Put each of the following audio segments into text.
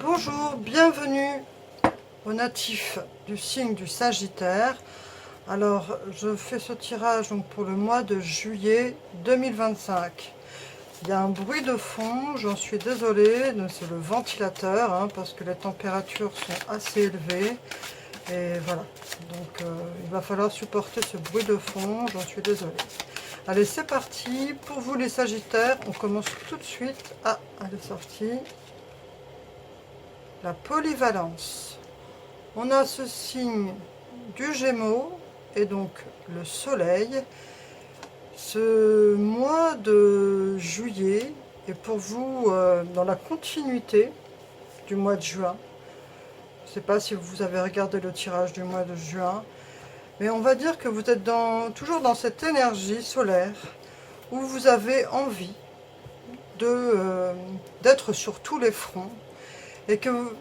Bonjour, bienvenue aux natifs du signe du Sagittaire. Alors, je fais ce tirage donc, pour le mois de juillet 2025. Il y a un bruit de fond, j'en suis désolée, c'est le ventilateur, parce que les températures sont assez élevées. Et voilà, donc il va falloir supporter ce bruit de fond, j'en suis désolée. Allez, c'est parti. Pour vous les Sagittaires, on commence tout de suite. Ah, elle est sortie. La polyvalence. On a ce signe du Gémeaux et donc le Soleil. Ce mois de juillet est pour vous dans la continuité du mois de juin. Je ne sais pas si vous avez regardé le tirage du mois de juin, mais on va dire que vous êtes toujours dans cette énergie solaire où vous avez envie d'être sur tous les fronts et que,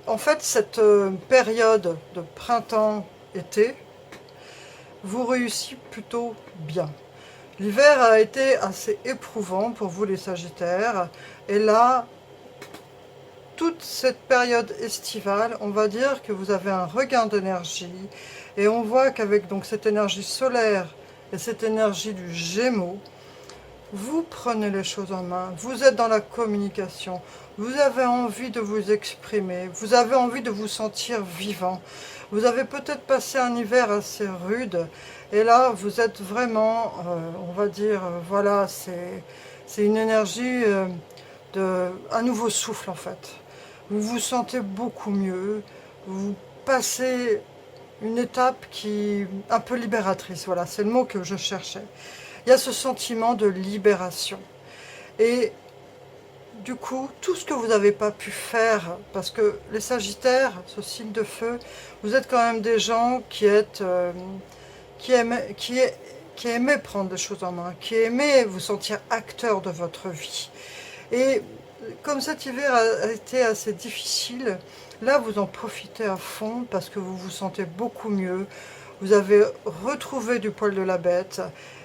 en fait, cette période de printemps-été vous réussit plutôt bien. L'hiver a été assez éprouvant pour vous les Sagittaires et là, toute cette période estivale, on va dire que vous avez un regain d'énergie et on voit qu'avec donc cette énergie solaire et cette énergie du Gémeaux, vous prenez les choses en main, vous êtes dans la communication, vous avez envie de vous exprimer, vous avez envie de vous sentir vivant. Vous avez peut-être passé un hiver assez rude et là vous êtes vraiment, on va dire, voilà, c'est une énergie un nouveau souffle en fait. Vous vous sentez beaucoup mieux, vous passez une étape qui est un peu libératrice, voilà, c'est le mot que je cherchais. Il y a ce sentiment de libération. Et du coup, tout ce que vous n'avez pas pu faire, parce que les Sagittaires, ce signe de feu, vous êtes quand même des gens qui aimaient prendre des choses en main, qui aimaient vous sentir acteur de votre vie. Et comme cet hiver a été assez difficile, là vous en profitez à fond parce que vous vous sentez beaucoup mieux. Vous avez retrouvé du poil de la bête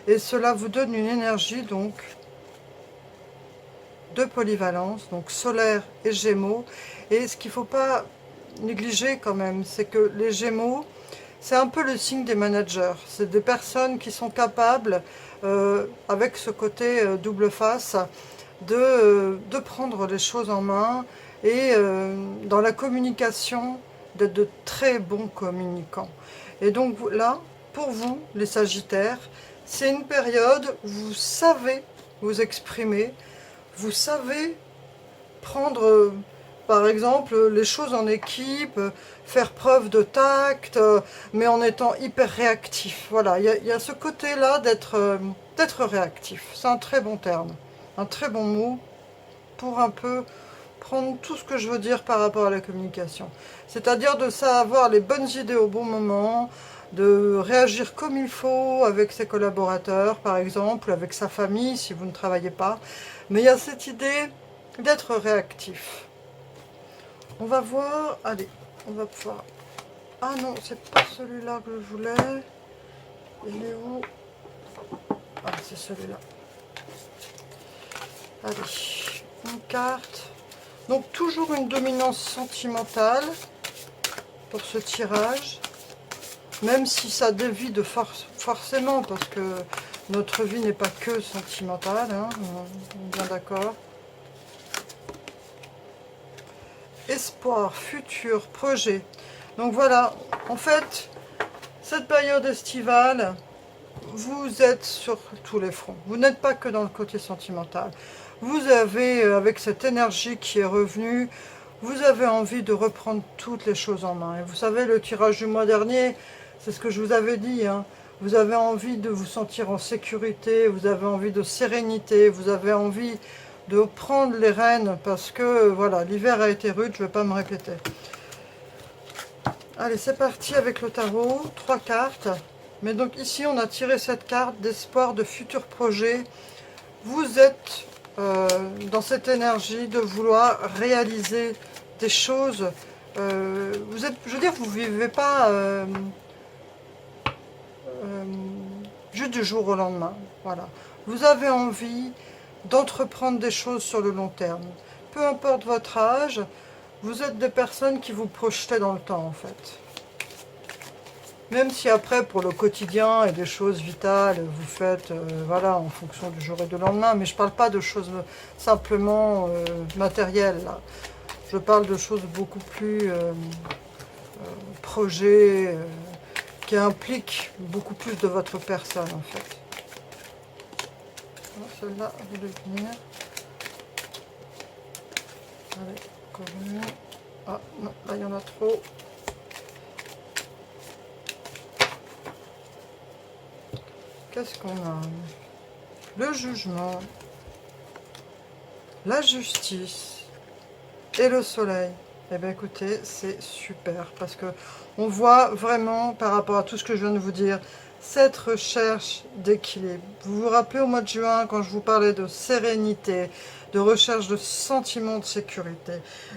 et cela vous donne une énergie donc de polyvalence, donc solaire et Gémeaux. Et ce qu'il ne faut pas négliger quand même, c'est que les Gémeaux, c'est un peu le signe des managers. C'est des personnes qui sont capables, avec ce côté double face, de prendre les choses en main et dans la communication, d'être de très bons communicants. Et donc là, pour vous, les Sagittaires, c'est une période où vous savez vous exprimer, vous savez prendre, par exemple, les choses en équipe, faire preuve de tact, mais en étant hyper réactif. Voilà, il y a ce côté-là d'être réactif. C'est un très bon terme, un très bon mot pour un peu prendre tout ce que je veux dire par rapport à la communication. C'est-à-dire de savoir les bonnes idées au bon moment, de réagir comme il faut avec ses collaborateurs, par exemple, avec sa famille, si vous ne travaillez pas. Mais il y a cette idée d'être réactif. On va voir, allez, on va pouvoir... Ah non, c'est pas celui-là que je voulais. Il est où? Ah, c'est celui-là. Allez, une carte. Donc toujours une dominance sentimentale pour ce tirage, même si ça dévie de forcément, parce que notre vie n'est pas que sentimentale, on est bien d'accord. Espoir, futur, projet. Donc voilà, en fait, cette période estivale, vous êtes sur tous les fronts. Vous n'êtes pas que dans le côté sentimental. Vous avez, avec cette énergie qui est revenue, vous avez envie de reprendre toutes les choses en main. Et vous savez, le tirage du mois dernier, c'est ce que je vous avais dit. Vous avez envie de vous sentir en sécurité, vous avez envie de sérénité, vous avez envie de prendre les rênes parce que, voilà, l'hiver a été rude, je ne vais pas me répéter. Allez, c'est parti avec le tarot, 3 cartes. Mais donc ici, on a tiré cette carte d'espoir, de futur projet. Vous êtes dans cette énergie de vouloir réaliser des choses. Vous êtes, je veux dire, vous ne vivez pas juste du jour au lendemain. Voilà. Vous avez envie d'entreprendre des choses sur le long terme. Peu importe votre âge, Vous êtes des personnes qui vous projetez dans le temps, en fait. Même si après, pour le quotidien et des choses vitales, vous faites, voilà, en fonction du jour et du lendemain. Mais je ne parle pas de choses simplement matérielles, là. Je parle de choses beaucoup plus projets, qui impliquent beaucoup plus de votre personne, en fait. Celle-là, vous devez venir. Allez, encore une. Ah non, là il y en a trop. Qu'est-ce qu'on a? Le jugement, la justice et le soleil. Eh bien écoutez, c'est super parce que on voit vraiment par rapport à tout ce que je viens de vous dire, cette recherche d'équilibre. Vous vous rappelez au mois de juin quand je vous parlais de sérénité, de recherche de sentiments de sécurité.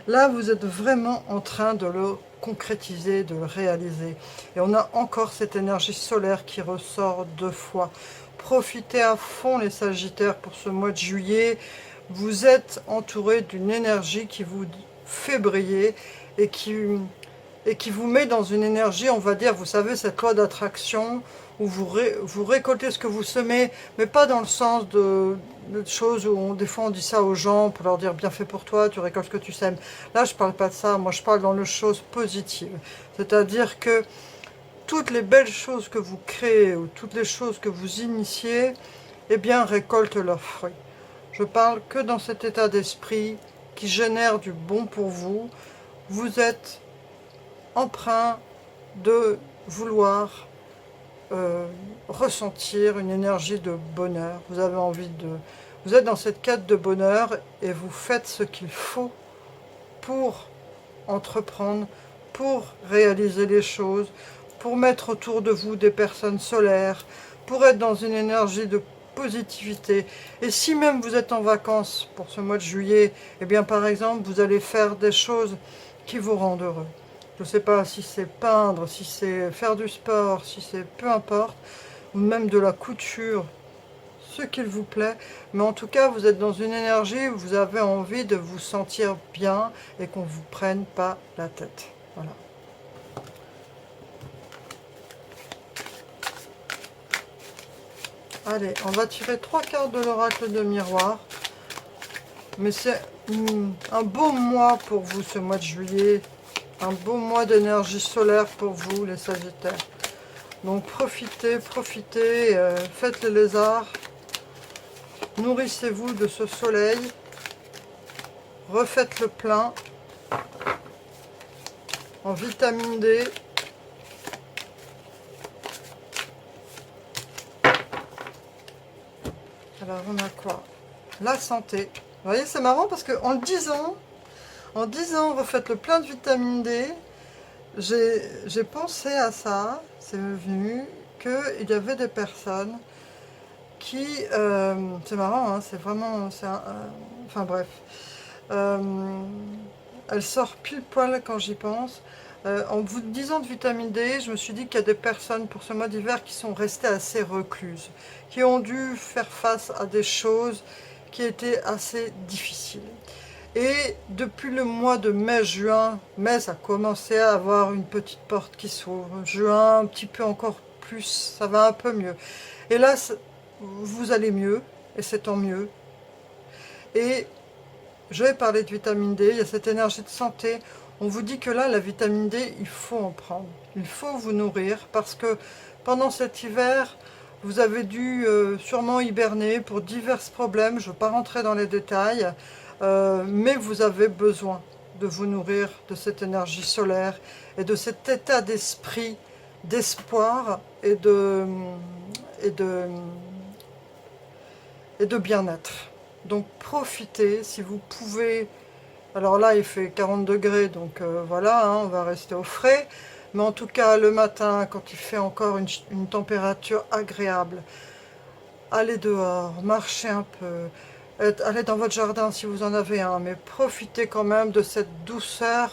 Là, vous êtes vraiment en train de le concrétiser, de le réaliser. Et on a encore cette énergie solaire qui ressort 2 fois. Profitez à fond les Sagittaires pour ce mois de juillet. Vous êtes entouré d'une énergie qui vous fait briller et qui vous met dans une énergie, on va dire, vous savez, cette loi d'attraction, où vous récoltez ce que vous semez, mais pas dans le sens de choses où des fois on dit ça aux gens pour leur dire bien fait pour toi, tu récoltes ce que tu sèmes. Là, je parle pas de ça, moi je parle dans les choses positives. C'est-à-dire que toutes les belles choses que vous créez ou toutes les choses que vous initiez, eh bien, récoltent leurs fruits. Je parle que dans cet état d'esprit qui génère du bon pour vous. Vous êtes empreint de vouloir ressentir une énergie de bonheur. Vous avez envie de... Vous êtes dans cette quête de bonheur et vous faites ce qu'il faut pour entreprendre, pour réaliser les choses, pour mettre autour de vous des personnes solaires, pour être dans une énergie de positivité. Et si même vous êtes en vacances pour ce mois de juillet, eh bien par exemple, vous allez faire des choses qui vous rendent heureux. Je ne sais pas si c'est peindre, si c'est faire du sport, si c'est peu importe, ou même de la couture, ce qu'il vous plaît. Mais en tout cas, vous êtes dans une énergie où vous avez envie de vous sentir bien et qu'on ne vous prenne pas la tête. Voilà. Allez, on va tirer 3 cartes de l'oracle de miroir. Mais c'est un beau mois pour vous, ce mois de juillet. Un beau mois d'énergie solaire pour vous, les Sagittaires. Donc profitez, profitez, faites les lézards. Nourrissez-vous de ce soleil. Refaites le plein en vitamine D. Alors on a quoi? La santé. Vous voyez, c'est marrant parce qu'en le disant, refaites le plein de vitamine D, j'ai pensé à ça, c'est venu, qu'il y avait des personnes qui, c'est marrant, hein, c'est vraiment, enfin bref, elle sort pile poil quand j'y pense. En vous disant de vitamine D, je me suis dit qu'il y a des personnes pour ce mois d'hiver qui sont restées assez recluses, qui ont dû faire face à des choses qui étaient assez difficiles. Et depuis le mois de mai-juin, mai, ça a commencé à avoir une petite porte qui s'ouvre. Juin, un petit peu encore plus, ça va un peu mieux. Et là, vous allez mieux, et c'est tant mieux. Et je vais parler de vitamine D, il y a cette énergie de santé. On vous dit que là, la vitamine D, il faut en prendre. Il faut vous nourrir, parce que pendant cet hiver, vous avez dû sûrement hiberner pour divers problèmes. Je ne veux pas rentrer dans les détails. Mais vous avez besoin de vous nourrir de cette énergie solaire et de cet état d'esprit, d'espoir et de bien-être. Donc profitez si vous pouvez. Alors là il fait 40 degrés, donc voilà, hein, on va rester au frais. Mais en tout cas le matin, quand il fait encore une température agréable, allez dehors, marchez un peu. Allez dans votre jardin si vous en avez un, mais profitez quand même de cette douceur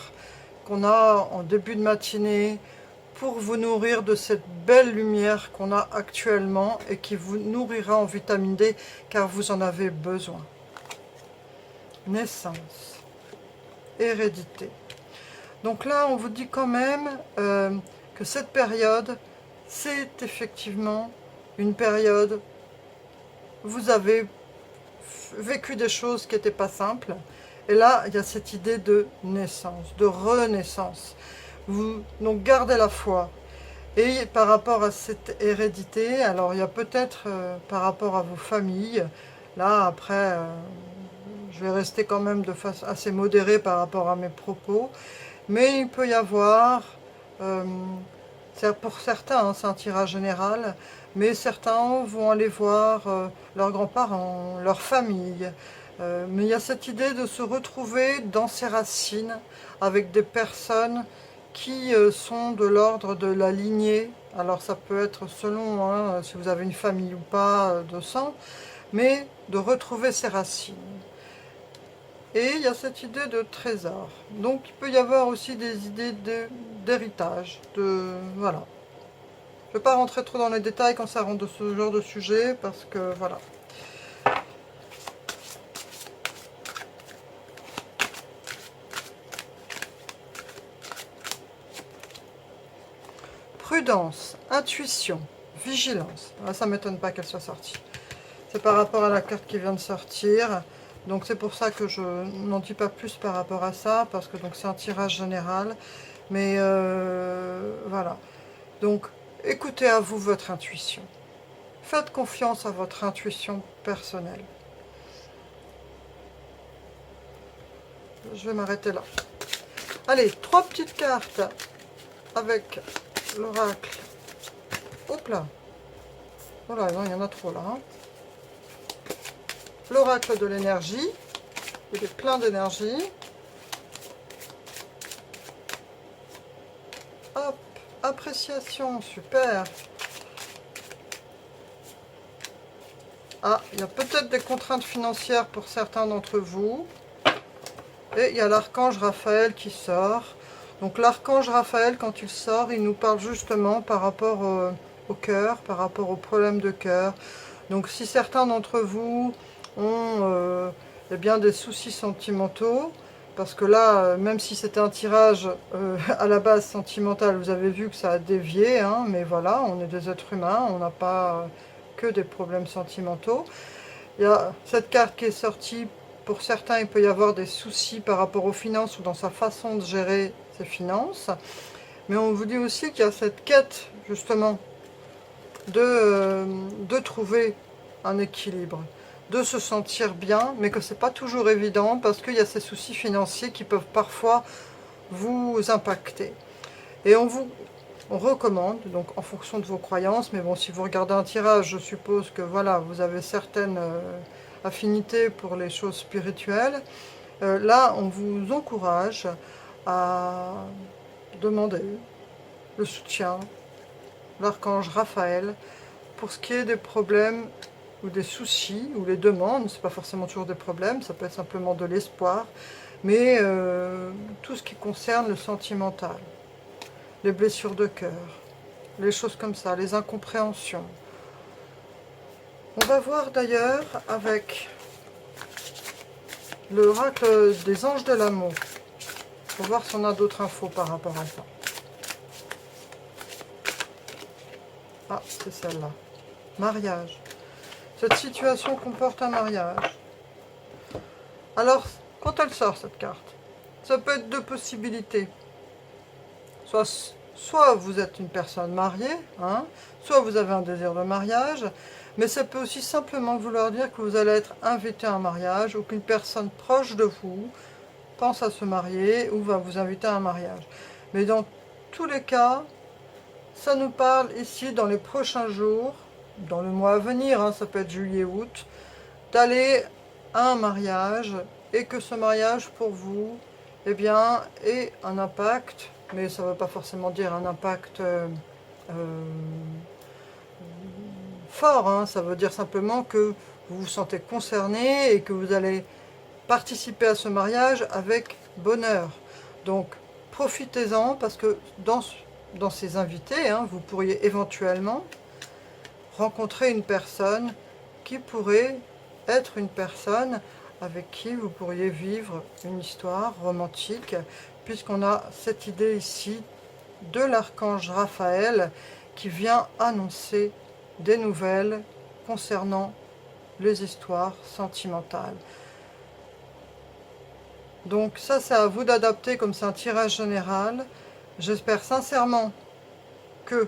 qu'on a en début de matinée pour vous nourrir de cette belle lumière qu'on a actuellement et qui vous nourrira en vitamine D car vous en avez besoin. Naissance, hérédité. Donc là, on vous dit quand même que cette période, c'est effectivement une période où vous avez vécu des choses qui n'étaient pas simples. Et là, il y a cette idée de naissance, de renaissance. Donc gardez la foi. Et par rapport à cette hérédité, alors il y a peut-être par rapport à vos familles, là après, je vais rester quand même de façon assez modérée par rapport à mes propos, mais il peut y avoir, euh, pour certains, hein, c'est un tirage général, mais certains vont aller voir leurs grands-parents, leur famille. Mais il y a cette idée de se retrouver dans ses racines avec des personnes qui sont de l'ordre de la lignée. Alors ça peut être selon hein, si vous avez une famille ou pas de sang, mais de retrouver ses racines. Et il y a cette idée de trésor. Donc il peut y avoir aussi des idées d'héritage. Voilà. Je ne vais pas rentrer trop dans les détails quand ça rentre de ce genre de sujet, parce que voilà. Prudence, intuition, vigilance. Ah, ça ne m'étonne pas qu'elle soit sortie. C'est par rapport à la carte qui vient de sortir. Donc c'est pour ça que je n'en dis pas plus par rapport à ça, parce que c'est un tirage général. Mais voilà. Donc écoutez à vous votre intuition. Faites confiance à votre intuition personnelle. Je vais m'arrêter là. Allez, 3 petites cartes avec l'oracle. Hop là. Voilà, non, il y en a trop là. Hein. L'oracle de l'énergie. Il est plein d'énergie. Hop, appréciation, super. Ah, il y a peut-être des contraintes financières pour certains d'entre vous. Et il y a l'archange Raphaël qui sort. Donc l'archange Raphaël, quand il sort, il nous parle justement par rapport au cœur, par rapport aux problèmes de cœur. Donc si certains d'entre vous ont eh bien, des soucis sentimentaux, parce que là, même si c'était un tirage à la base sentimental, vous avez vu que ça a dévié, hein, mais voilà, on est des êtres humains, on n'a pas que des problèmes sentimentaux. Il y a cette carte qui est sortie. Pour certains, il peut y avoir des soucis par rapport aux finances ou dans sa façon de gérer ses finances. Mais on vous dit aussi qu'il y a cette quête, justement, de trouver un équilibre, de se sentir bien, mais que ce n'est pas toujours évident parce qu'il y a ces soucis financiers qui peuvent parfois vous impacter. Et on recommande, donc en fonction de vos croyances, mais bon, si vous regardez un tirage, je suppose que voilà, vous avez certaines affinités pour les choses spirituelles. Là, on vous encourage à demander le soutien de l'archange Raphaël pour ce qui est des problèmes ou des soucis ou les demandes. C'est pas forcément toujours des problèmes, ça peut être simplement de l'espoir, mais tout ce qui concerne le sentimental. Les blessures de cœur, les choses comme ça, les incompréhensions. On va voir d'ailleurs avec l'oracle des anges de l'amour, pour voir si on a d'autres infos par rapport à ça. Ah, c'est celle-là. Mariage. Cette situation comporte un mariage. Alors, quand elle sort cette carte, ça peut être deux possibilités. Soit vous êtes une personne mariée, hein, soit vous avez un désir de mariage, mais ça peut aussi simplement vouloir dire que vous allez être invité à un mariage ou qu'une personne proche de vous pense à se marier ou va vous inviter à un mariage. Mais dans tous les cas, ça nous parle ici dans les prochains jours, dans le mois à venir, hein, ça peut être juillet-août, d'aller à un mariage et que ce mariage pour vous eh bien, ait un impact, mais ça ne veut pas forcément dire un impact fort, hein, ça veut dire simplement que vous vous sentez concerné et que vous allez participer à ce mariage avec bonheur. Donc profitez-en parce que dans ces invités, hein, vous pourriez éventuellement rencontrer une personne qui pourrait être une personne avec qui vous pourriez vivre une histoire romantique puisqu'on a cette idée ici de l'archange Raphaël qui vient annoncer des nouvelles concernant les histoires sentimentales. Donc ça, c'est à vous d'adapter, comme c'est un tirage général. J'espère sincèrement que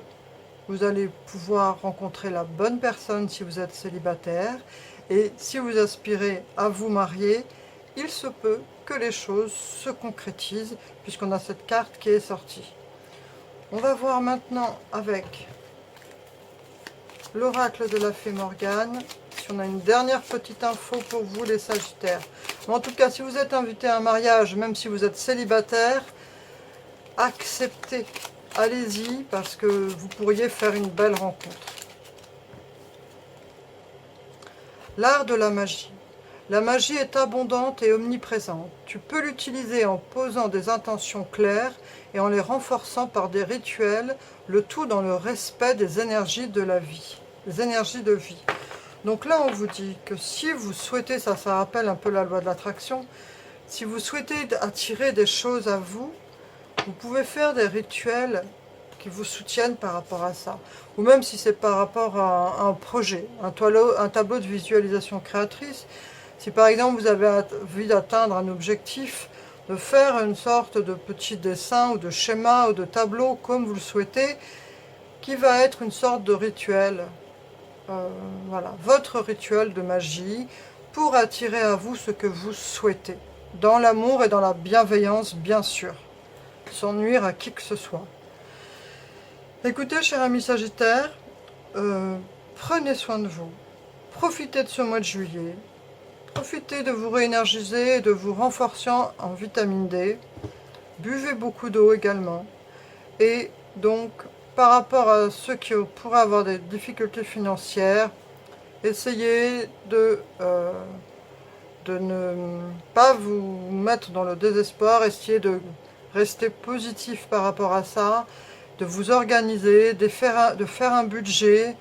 vous allez pouvoir rencontrer la bonne personne si vous êtes célibataire. Et si vous aspirez à vous marier, il se peut que les choses se concrétisent, puisqu'on a cette carte qui est sortie. On va voir maintenant avec l'oracle de la fée Morgane, si on a une dernière petite info pour vous les Sagittaires. Mais en tout cas, si vous êtes invité à un mariage, même si vous êtes célibataire, acceptez, allez-y, parce que vous pourriez faire une belle rencontre. L'art de la magie. La magie est abondante et omniprésente. Tu peux l'utiliser en posant des intentions claires et en les renforçant par des rituels, le tout dans le respect des énergies de la vie, des énergies de vie. Donc là, on vous dit que si vous souhaitez, ça rappelle un peu la loi de l'attraction, si vous souhaitez attirer des choses à vous, vous pouvez faire des rituels qui vous soutiennent par rapport à ça. Ou même si c'est par rapport à un projet, un tableau de visualisation créatrice. Si par exemple vous avez envie d'atteindre un objectif, de faire une sorte de petit dessin ou de schéma ou de tableau comme vous le souhaitez, qui va être une sorte de rituel. Voilà, votre rituel de magie pour attirer à vous ce que vous souhaitez. Dans l'amour et dans la bienveillance, bien sûr. Sans nuire à qui que ce soit. Écoutez, cher ami Sagittaire, prenez soin de vous. Profitez de ce mois de juillet. Profitez de vous réénergiser et de vous renforcer en vitamine D. Buvez beaucoup d'eau également. Et donc, par rapport à ceux qui pourraient avoir des difficultés financières, essayez de ne pas vous mettre dans le désespoir. Essayez de rester positif par rapport à ça, de vous organiser, de faire un budget.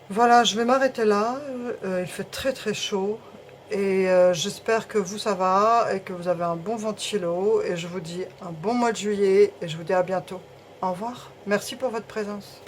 Voilà, je vais m'arrêter là. Il fait très très chaud et j'espère que vous ça va et que vous avez un bon ventilo et je vous dis un bon mois de juillet et je vous dis à bientôt. Au revoir. Merci pour votre présence.